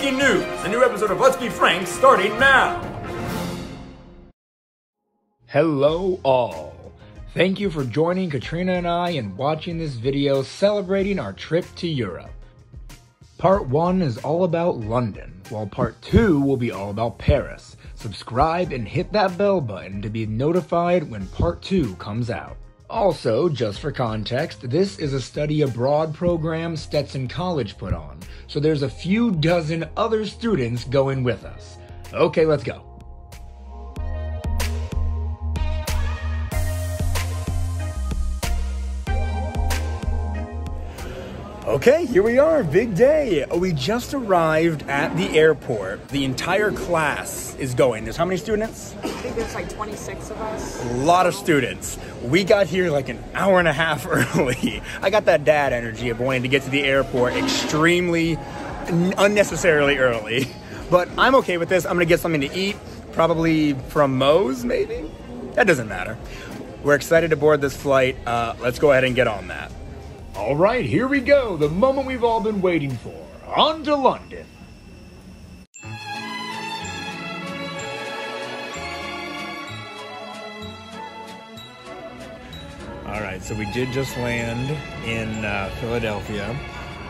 breaking news! A new episode of Let's Be Frank starting now! Hello all. Thank you for joining Katrina and I and watching this video celebrating our trip to Europe. Part 1 is all about London, while Part 2 will be all about Paris. Subscribe and hit that bell button to be notified when Part 2 comes out. Also, just for context, this is a study abroad program Stetson College put on, so there's a few dozen other students going with us. Okay, let's go. Okay, here we are, big day. We just arrived at the airport. The entire class is going. There's how many students? I think there's like 26 of us. A lot of students. We got here like an hour and a half early. I got that dad energy of wanting to get to the airport extremely unnecessarily early. But I'm okay with this. I'm gonna get something to eat, probably from Moe's maybe? That doesn't matter. We're excited to board this flight. Let's go ahead and get on that. All right, here we go. The moment we've all been waiting for. On to London. All right, so we did just land in Philadelphia,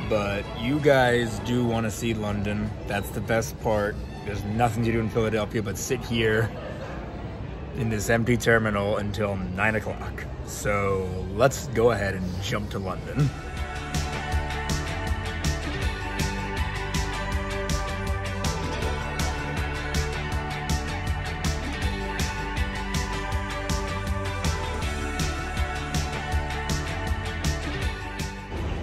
but you guys do want to see London. That's the best part. There's nothing to do in Philadelphia but sit here in this empty terminal until 9 o'clock. So let's go ahead and jump to London.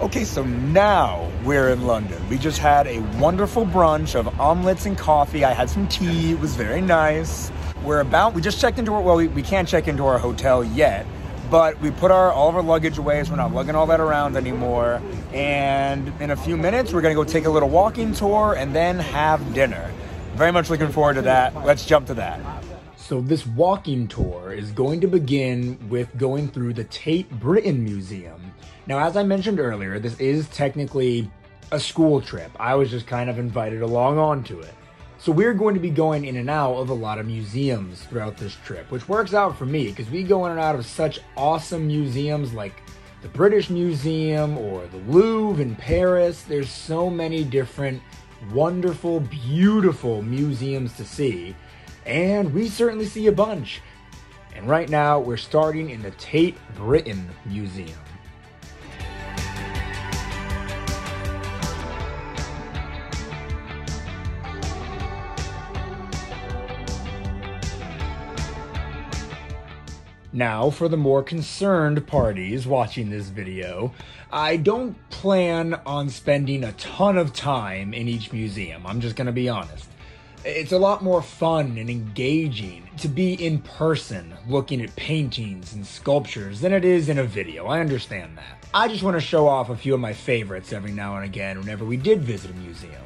Okay, so now we're in London. We just had a wonderful brunch of omelets and coffee. I had some tea, it was very nice. We just checked into we can't check into our hotel yet, but we put all of our luggage away, so we're not lugging all that around anymore. And in a few minutes, we're gonna go take a little walking tour and then have dinner. Very much looking forward to that. Let's jump to that. So this walking tour is going to begin with going through the Tate Britain Museum. Now, as I mentioned earlier, this is technically a school trip. I was just kind of invited along onto it. So we're going to be going in and out of a lot of museums throughout this trip, which works out for me because we go in and out of such awesome museums like the British Museum or the Louvre in Paris. There's so many different wonderful, beautiful museums to see, and we certainly see a bunch. And right now we're starting in the Tate Britain Museum. Now, for the more concerned parties watching this video, I don't plan on spending a ton of time in each museum. I'm just gonna be honest. It's a lot more fun and engaging to be in person looking at paintings and sculptures than it is in a video. I understand that. I just want to show off a few of my favorites every now and again whenever we did visit a museum.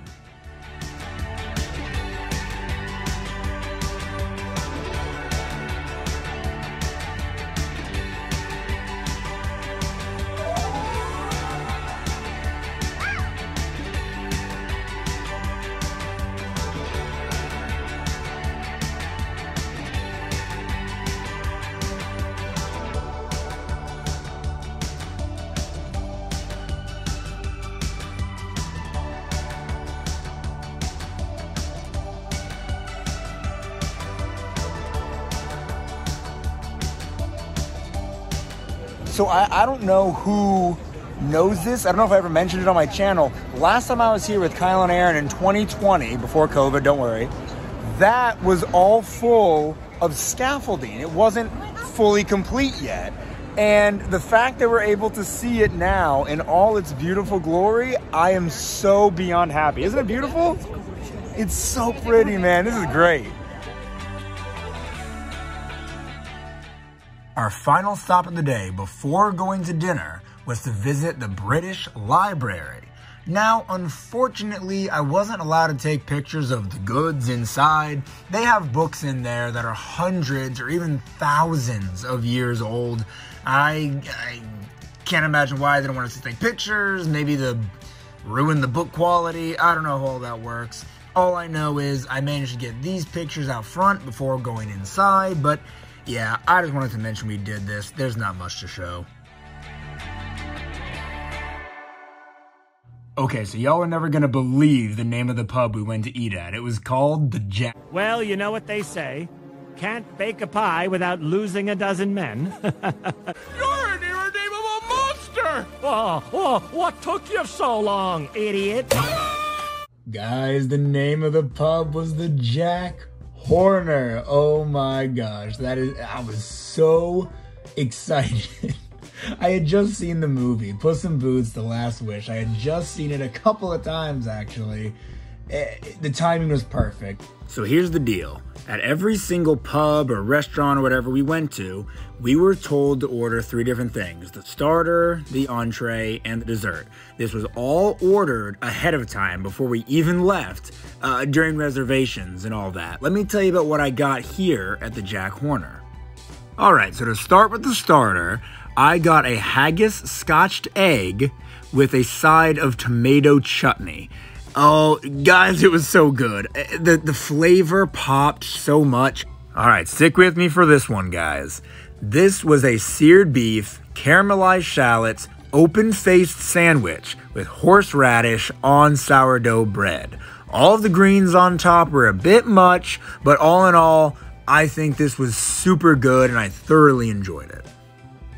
So I don't know who knows this. I don't know if I ever mentioned it on my channel. Last time I was here with Kyle and Aaron in 2020, before COVID, don't worry, that was all full of scaffolding. It wasn't fully complete yet. And the fact that we're able to see it now in all its beautiful glory, I am so beyond happy. Isn't it beautiful? It's so pretty, man. This is great. Our final stop of the day before going to dinner was to visit the British Library. Now, unfortunately, I wasn't allowed to take pictures of the goods inside. They have books in there that are hundreds or even thousands of years old. I can't imagine why they don't want us to take pictures. Maybe to ruin the book quality. I don't know how all that works. All I know is I managed to get these pictures out front before going inside, but yeah, I just wanted to mention we did this. There's not much to show. Okay, so y'all are never gonna believe the name of the pub we went to eat at. It was called the Jack. Well, you know what they say. Can't bake a pie without losing a dozen men. You're an irredeemable monster! Oh, what took you so long, idiot? Guys, the name of the pub was the Jack Horner. Oh my gosh, I was so excited. I had just seen the movie, Puss in Boots, The Last Wish. I had just seen it a couple of times, actually. The timing was perfect. So here's the deal. At every single pub or restaurant or whatever we went to, we were told to order 3 different things: the starter, the entree, and the dessert. This was all ordered ahead of time before we even left, during reservations and all that. Let me tell you about what I got here at the Jack Horner. Alright, so to start with the starter, I got a haggis scotched egg with a side of tomato chutney. Oh, guys, it was so good. The flavor popped so much. All right, stick with me for this one, guys. This was a seared beef, caramelized shallots, open-faced sandwich with horseradish on sourdough bread. All of the greens on top were a bit much, but all in all, I think this was super good and I thoroughly enjoyed it.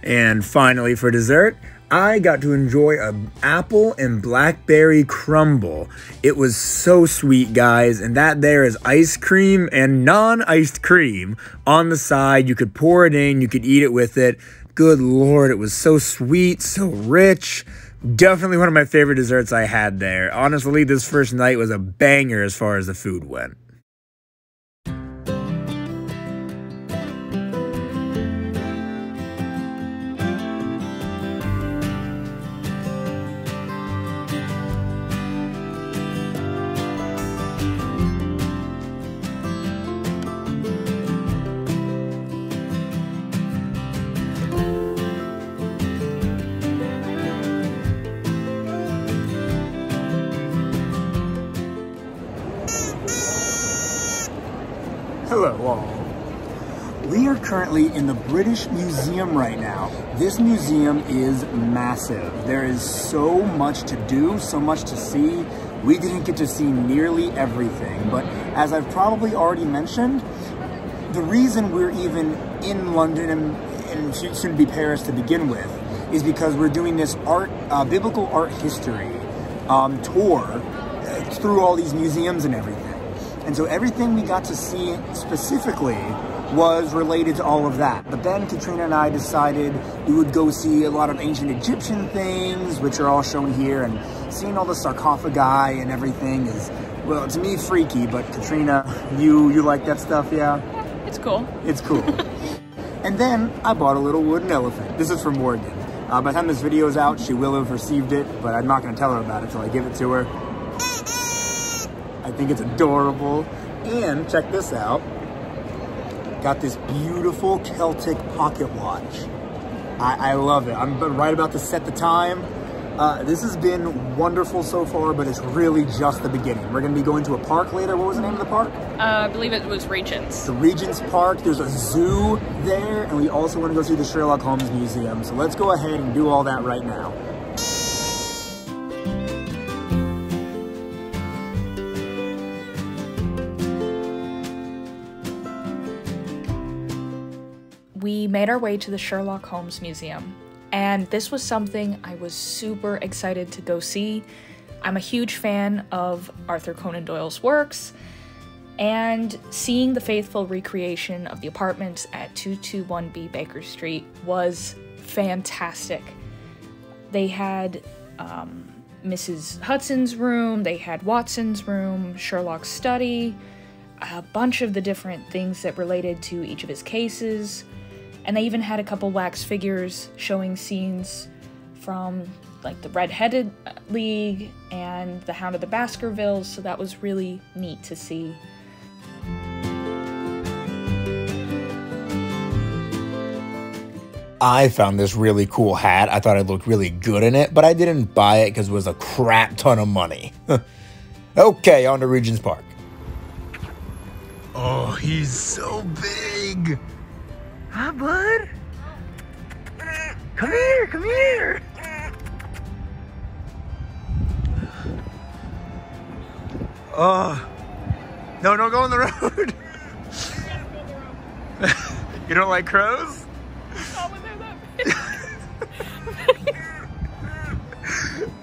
And finally, for dessert, I got to enjoy an apple and blackberry crumble. It was so sweet, guys, and that there is ice cream and non-iced cream on the side. You could pour it in, you could eat it with it. Good Lord, it was so sweet, so rich. Definitely one of my favorite desserts I had there. Honestly, this first night was a banger as far as the food went. Hello all. We are currently in the British Museum right now. This museum is massive. There is so much to do, so much to see. We didn't get to see nearly everything, but as I've probably already mentioned, the reason we're even in London and soon to be Paris to begin with is because we're doing this biblical art history tour through all these museums and everything. And so everything we got to see specifically was related to all of that. But then Katrina and I decided we would go see a lot of ancient Egyptian things, which are all shown here, and seeing all the sarcophagi and everything is, well, to me, freaky, but Katrina, you like that stuff, yeah? It's cool. It's cool. And then I bought a little wooden elephant. This is from Morgan. By the time this video is out, she will have received it, but I'm not gonna tell her about it until I give it to her. I think it's adorable. And check this out. Got this beautiful Celtic pocket watch. I love it. I'm right about to set the time. This has been wonderful so far, but it's really just the beginning. We're gonna be going to a park later. What was the name of the park? I believe it was Regents. The Regents Park. There's a zoo there, and we also want to go see the Sherlock Holmes Museum. So let's go ahead and do all that right now. We made our way to the Sherlock Holmes Museum, and this was something I was super excited to go see. I'm a huge fan of Arthur Conan Doyle's works, and seeing the faithful recreation of the apartments at 221B Baker Street was fantastic. They had Mrs. Hudson's room, they had Watson's room, Sherlock's study, a bunch of the different things that related to each of his cases. And they even had a couple wax figures showing scenes from like the Red-Headed League and the Hound of the Baskervilles, so that was really neat to see. I found this really cool hat. I thought it looked really good in it, but I didn't buy it because it was a crap ton of money. Okay, on to Regent's Park. Oh, he's so big. Hi, bud. Come here, come here. Oh, no, don't go on the road. You don't like crows?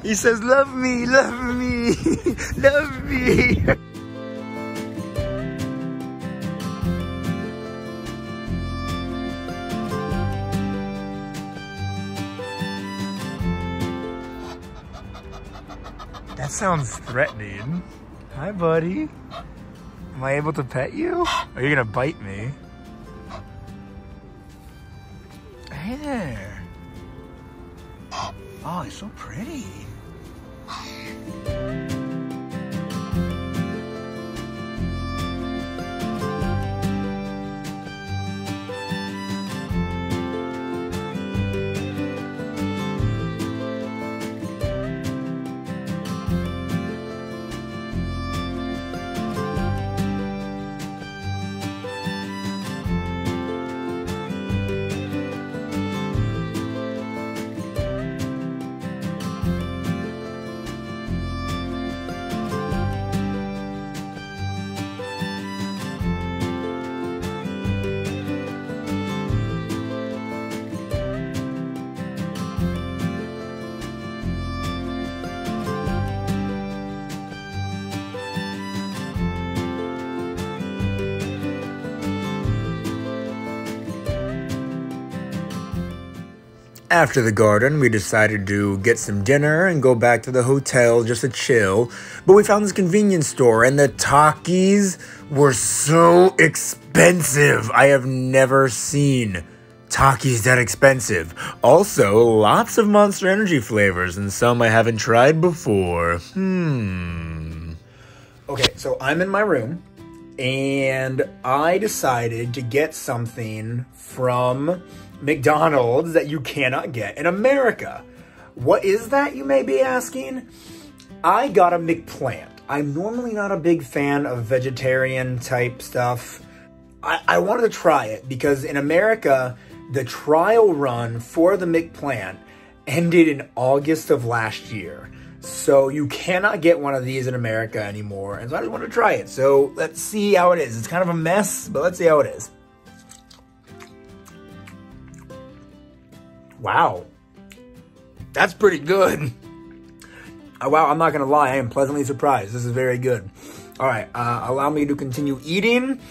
He says, love me, love me, love me. That sounds threatening. Hi, buddy. Am I able to pet you? Are you gonna bite me? Hey there. Oh, he's so pretty. After the garden, we decided to get some dinner and go back to the hotel just to chill. But we found this convenience store and the Takis were so expensive. I have never seen Takis that expensive. Also, lots of Monster Energy flavors and some I haven't tried before. Okay, so I'm in my room and I decided to get something from McDonald's that you cannot get in America. What is that, you may be asking? I got a McPlant. I'm normally not a big fan of vegetarian type stuff. I wanted to try it because in America, the trial run for the McPlant ended in August of last year. So you cannot get one of these in America anymore. And so I just wanted to try it. So let's see how it is. It's kind of a mess, but let's see how it is. Wow, that's pretty good. Wow, I'm not gonna lie, I am pleasantly surprised. This is very good. All right, allow me to continue eating,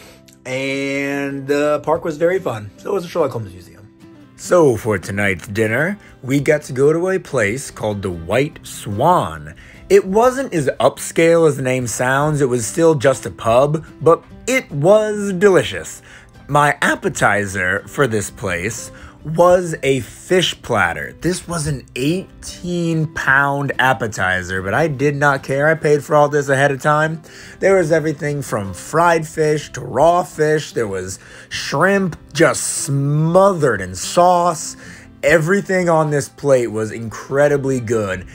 and the park was very fun. So was the Sherlock Holmes Museum. So for tonight's dinner, we got to go to a place called the White Swan. It wasn't as upscale as the name sounds, it was still just a pub, but it was delicious. My appetizer for this place was a fish platter. This was an 18-pound appetizer, but I did not care. I paid for all this ahead of time. There was everything from fried fish to raw fish. There was shrimp just smothered in sauce. Everything on this plate was incredibly good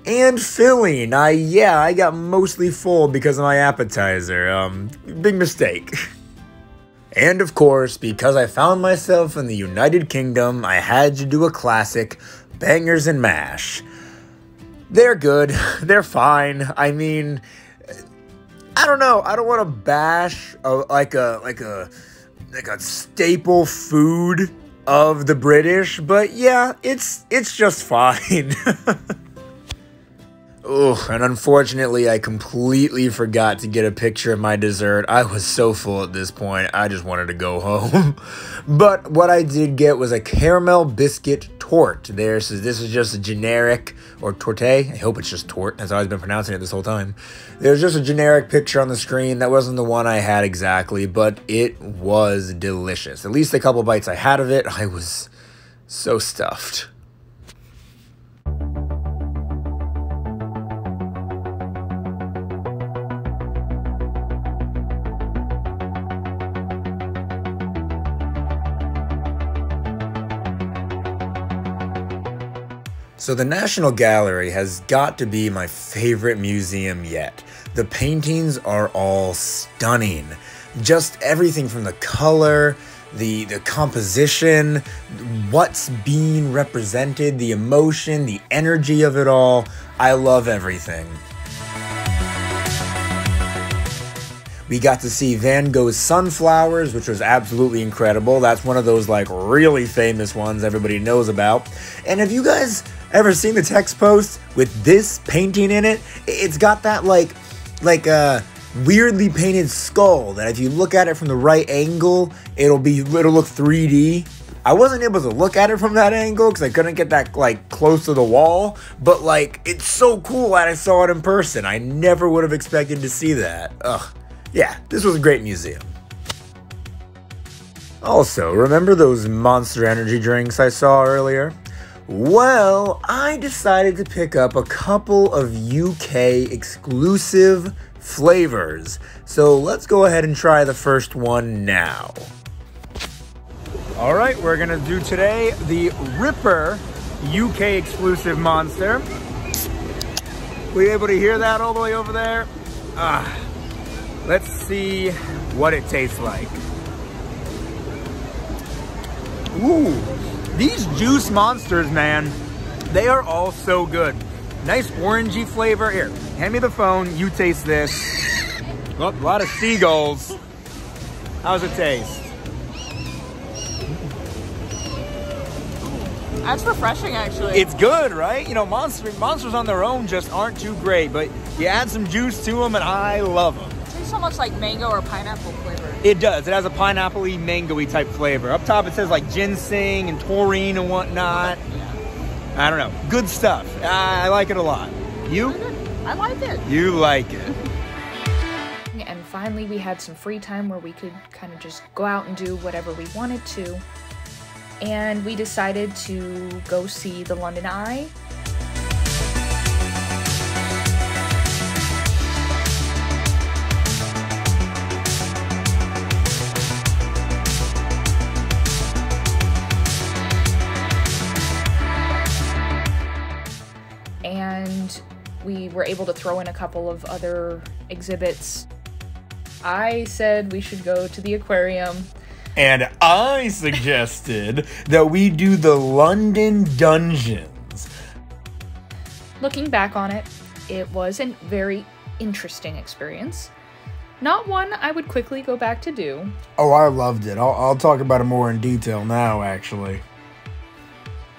and filling. I got mostly full because of my appetizer. Big mistake. And of course, because I found myself in the United Kingdom, I had to do a classic, bangers and mash. They're good. They're fine. I mean, I don't know. I don't want to bash like a staple food of the British, but yeah, it's just fine. Oh, and unfortunately, I completely forgot to get a picture of my dessert. I was so full at this point, I just wanted to go home. But what I did get was a caramel biscuit tort. So this is just a generic, or torte, I hope it's just tort, that's how I've been pronouncing it this whole time. There's just a generic picture on the screen. That wasn't the one I had exactly, but it was delicious. At least a couple bites I had of it, I was so stuffed. So the National Gallery has got to be my favorite museum yet. The paintings are all stunning. Just everything from the color, the composition, what's being represented, the emotion, the energy of it all. I love everything. We got to see Van Gogh's Sunflowers, which was absolutely incredible. That's one of those like really famous ones everybody knows about. And have you guys ever seen the text post with this painting in it? It's got that like weirdly painted skull that if you look at it from the right angle, it'll look 3D. I wasn't able to look at it from that angle because I couldn't get that like close to the wall, but like it's so cool that I saw it in person. I never would have expected to see that. Ugh. Yeah, this was a great museum. Also, remember those Monster Energy drinks I saw earlier? Well, I decided to pick up a couple of UK exclusive flavors. So let's go ahead and try the first one now. All right, we're gonna do today the Ripper UK exclusive Monster. Were you able to hear that all the way over there? Let's see what it tastes like. Ooh, these juice monsters, man, they are all so good. Nice orangey flavor. Here, hand me the phone, you taste this. Oh, a lot of seagulls. How's it taste? That's refreshing, actually. It's good, right? You know, monsters on their own just aren't too great, but you add some juice to them and I love them. It tastes almost like mango or pineapple flavor. It does. It has a pineapple-y, mango-y type flavor. Up top it says like ginseng and taurine and whatnot. I don't know. Good stuff. I like it a lot. You? I like it. You like it. And finally we had some free time where we could kind of just go out and do whatever we wanted to. And we decided to go see the London Eye. And we were able to throw in a couple of other exhibits. I said we should go to the aquarium. And I suggested that we do the London Dungeons. Looking back on it, it was a very interesting experience. Not one I would quickly go back to do. Oh, I loved it. I'll talk about it more in detail now, actually.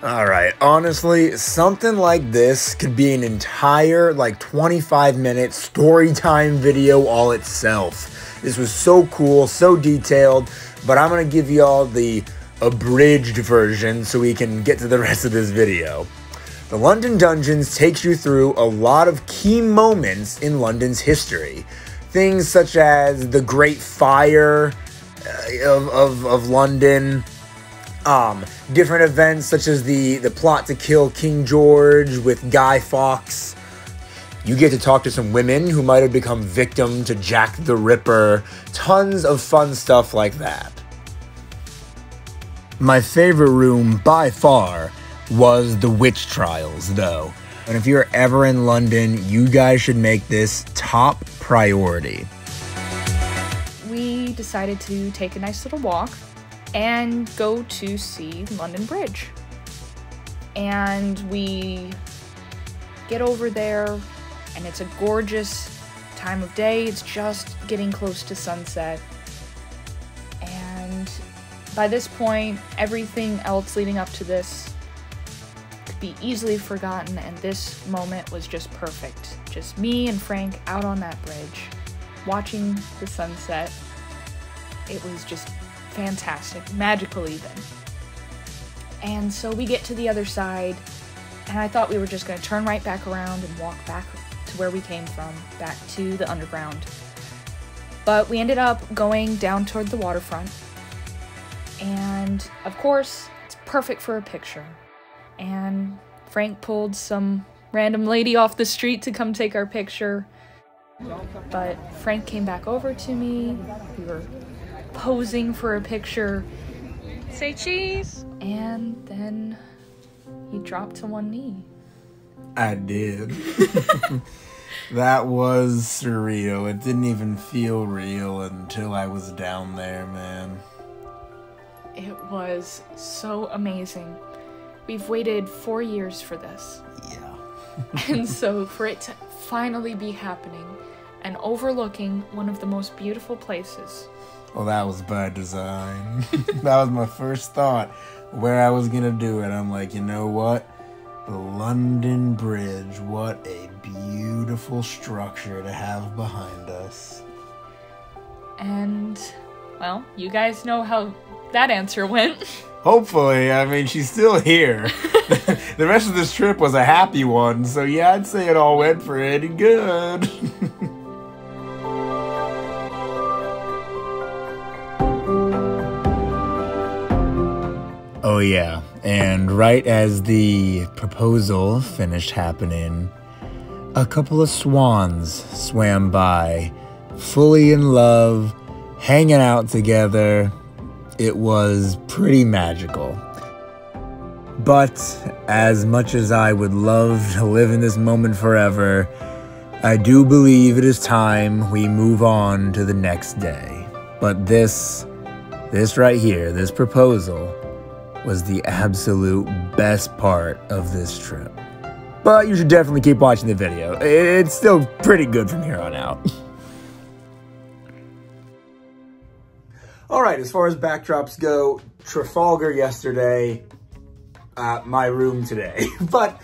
Alright, honestly, something like this could be an entire, like, 25-minute story time video all itself. This was so cool, so detailed, but I'm going to give y'all the abridged version so we can get to the rest of this video. The London Dungeons takes you through a lot of key moments in London's history. Things such as the Great Fire of London, different events such as the plot to kill King George with Guy Fawkes. You get to talk to some women who might have become victim to Jack the Ripper. Tons of fun stuff like that. My favorite room by far was the witch trials, though. And if you're ever in London, you guys should make this top priority. We decided to take a nice little walk and go to see London Bridge. And we get over there, and it's a gorgeous time of day. It's just getting close to sunset. And by this point, everything else leading up to this could be easily forgotten, and this moment was just perfect. Just me and Frank out on that bridge, watching the sunset. It was just fantastic, magical even. And so we get to the other side, and I thought we were just going to turn right back around and walk back to where we came from, back to the underground. But we ended up going down toward the waterfront, and of course, it's perfect for a picture. And Frank pulled some random lady off the street to come take our picture. But Frank came back over to me. We were posing for a picture. Say cheese! And then he dropped to one knee. I did. That was surreal. It didn't even feel real until I was down there, man. It was so amazing. We've waited 4 years for this. Yeah. And so for it to finally be happening and overlooking one of the most beautiful places. Well, that was by design. That was my first thought where I was gonna do it. I'm like, you know what? The London Bridge, what a beautiful structure to have behind us. And, well, you guys know how that answer went. Hopefully, I mean, she's still here. The rest of this trip was a happy one, so yeah, I'd say it all went pretty good. Oh yeah, and right as the proposal finished happening, a couple of swans swam by, fully in love, hanging out together. It was pretty magical. But as much as I would love to live in this moment forever, I do believe it is time we move on to the next day. But this right here, this proposal, was the absolute best part of this trip. But you should definitely keep watching the video. It's still pretty good from here on out. Alright, as far as backdrops go, Trafalgar yesterday, my room today. But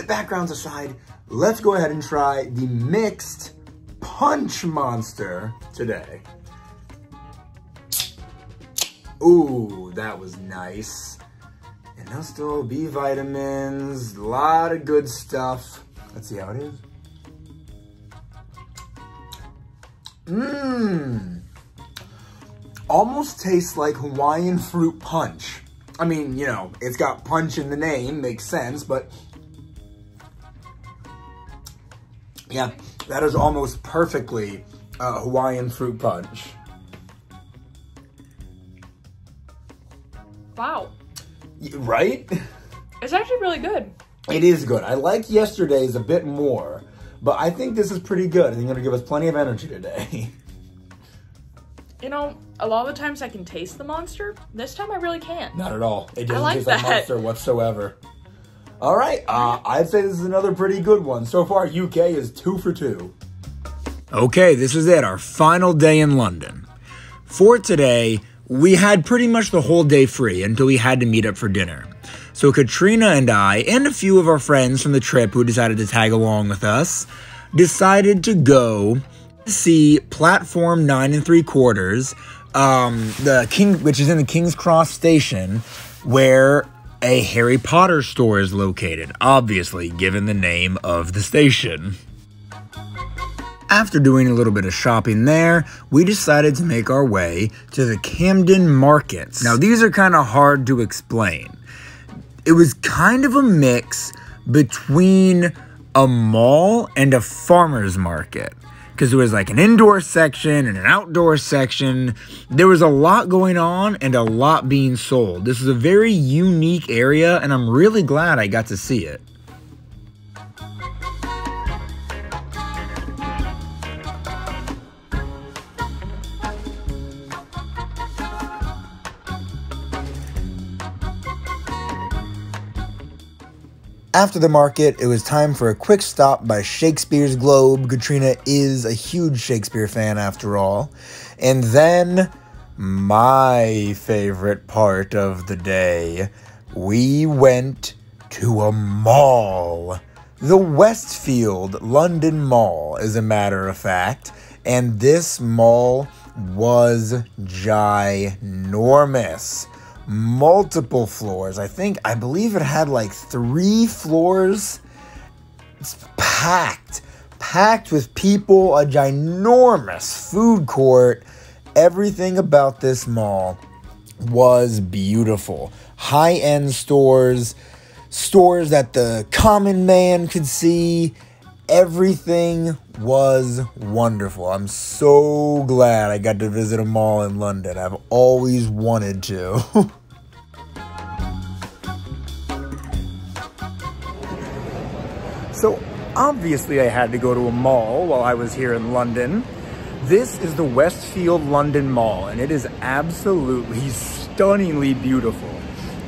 backgrounds aside, let's go ahead and try the mixed punch monster today. Ooh, that was nice. And now still B vitamins, a lot of good stuff. Let's see how it is. Mmm. Almost tastes like Hawaiian fruit punch. I mean, you know, it's got punch in the name, makes sense, but yeah, that is almost perfectly Hawaiian fruit punch. Wow. Right? It's actually really good. It is good. I like yesterday's a bit more, but I think this is pretty good. I think it'll give us plenty of energy today. You know, a lot of the times I can taste the monster. This time I really can't. Not at all. It doesn't like taste like that. monster whatsoever. All right, I'd say this is another pretty good one. So far, UK is 2 for 2. Okay, this is it, our final day in London. For today, we had pretty much the whole day free until we had to meet up for dinner. So Katrina and I, and a few of our friends from the trip who decided to tag along with us, decided to go see platform 9 3/4, which is in the King's Cross station, where a Harry Potter store is located, obviously given the name of the station. After doing a little bit of shopping there, we decided to make our way to the Camden Markets. Now, these are kind of hard to explain. It was kind of a mix between a mall and a farmer's market, because there was like an indoor section and an outdoor section. There was a lot going on and a lot being sold. This is a very unique area, and I'm really glad I got to see it. After the market, it was time for a quick stop by Shakespeare's Globe. Katrina is a huge Shakespeare fan after all. And then, my favorite part of the day, we went to a mall. The Westfield London Mall, as a matter of fact. And this mall was ginormous. Multiple floors. I believe it had like 3 floors. It's packed with people, a ginormous food court. Everything about this mall was beautiful. High-end stores that the common man could see. Everything was wonderful. I'm so glad I got to visit a mall in London. I've always wanted to. So obviously I had to go to a mall while I was here in London. This is the Westfield London Mall, and it is absolutely stunningly beautiful.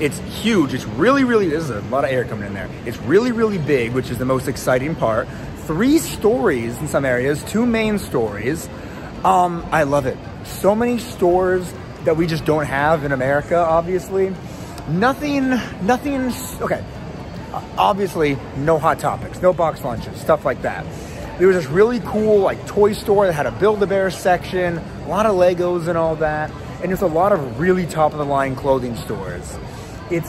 It's huge. It's really, there's a lot of air coming in there. It's really big, which is the most exciting part. 3 stories in some areas, 2 main stories. I love it. So many stores that we just don't have in America, obviously. Nothing, okay. Obviously, no Hot Topics, no box lunches, stuff like that. There was this really cool like toy store that had a Build-A-Bear section, a lot of Legos and all that, and there's a lot of really top-of-the-line clothing stores. It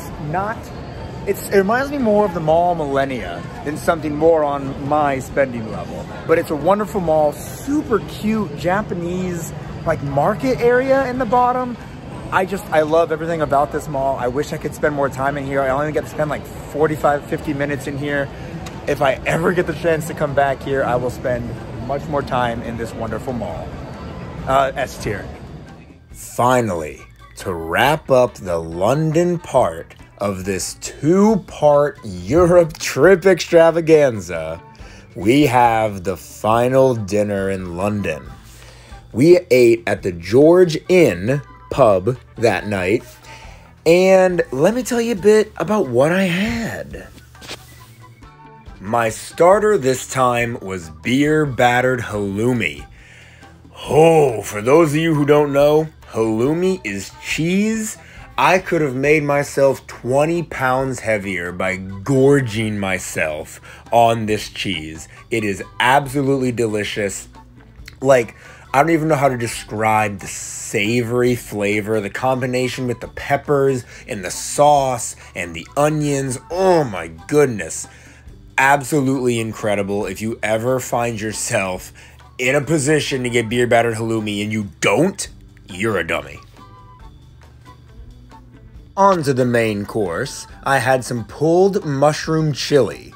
reminds me more of the Mall Millennia than something more on my spending level. But it's a wonderful mall, super cute Japanese like market area in the bottom. I love everything about this mall. I wish I could spend more time in here. I only get to spend like 45, 50 minutes in here. If I ever get the chance to come back here, I will spend much more time in this wonderful mall. S tier. Finally, to wrap up the London part of this 2-part Europe trip extravaganza, we have the final dinner in London. We ate at the George Inn pub that night, and let me tell you a bit about what I had. My starter this time was beer battered halloumi. Oh, for those of you who don't know, halloumi is cheese. I could have made myself 20 pounds heavier by gorging myself on this cheese. It is absolutely delicious. Like, I don't even know how to describe the savory flavor, the combination with the peppers and the sauce and the onions. Oh my goodness. Absolutely incredible. If you ever find yourself in a position to get beer battered halloumi and you don't, you're a dummy. On to the main course, I had some pulled mushroom chili.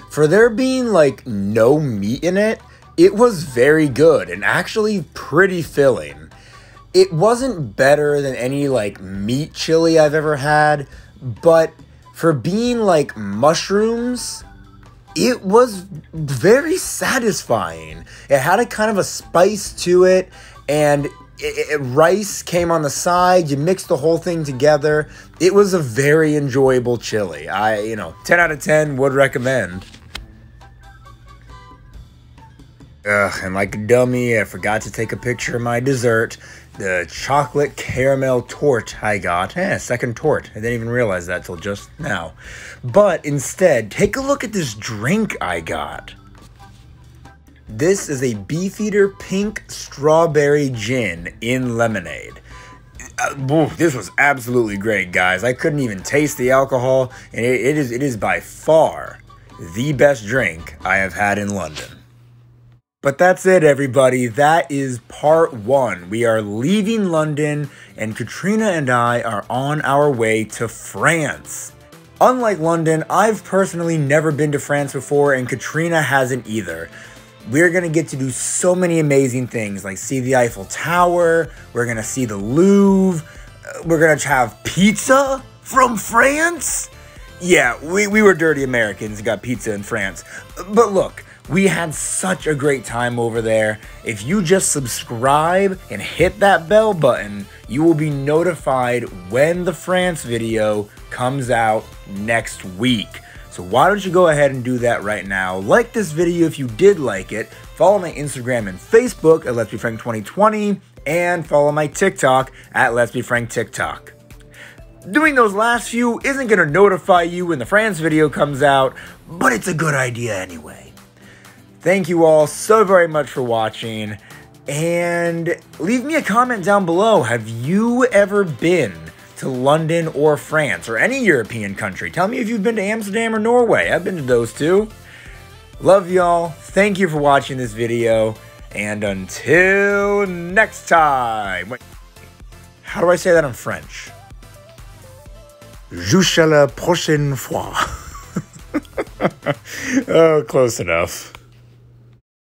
For there being like no meat in it, it was very good and actually pretty filling. It wasn't better than any like meat chili I've ever had, but for being like mushrooms, it was very satisfying. It had a kind of a spice to it, and rice came on the side. You mixed the whole thing together. It was a very enjoyable chili. 10 out of 10 would recommend. And like a dummy, I forgot to take a picture of my dessert. The chocolate caramel torte I got. Second torte. I didn't even realize that till just now. But instead, take a look at this drink I got. This is a Beefeater Pink Strawberry Gin in lemonade. This was absolutely great, guys. I couldn't even taste the alcohol, and it is by far the best drink I have had in London. But that's it, everybody. That is part 1. We are leaving London, and Katrina and I are on our way to France. Unlike London, I've personally never been to France before, and Katrina hasn't either. We're going to get to do so many amazing things, like see the Eiffel Tower, we're going to see the Louvre, we're going to have pizza from France. Yeah, we were dirty Americans and got pizza in France. But look, we had such a great time over there. If you just subscribe and hit that bell button, you will be notified when the France video comes out next week. So why don't you go ahead and do that right now. Like this video if you did like it. Follow my Instagram and Facebook at Let's Be Frank 2020. And follow my TikTok at Let's Be Frank TikTok. Doing those last few isn't going to notify you when the France video comes out, but it's a good idea anyway. Thank you all so very much for watching, and leave me a comment down below. Have you ever been to London or France or any European country? Tell me if you've been to Amsterdam or Norway. I've been to those too. Love y'all. Thank you for watching this video, and until next time. Wait, how do I say that in French? Jusqu'à la prochaine fois. Oh, close enough.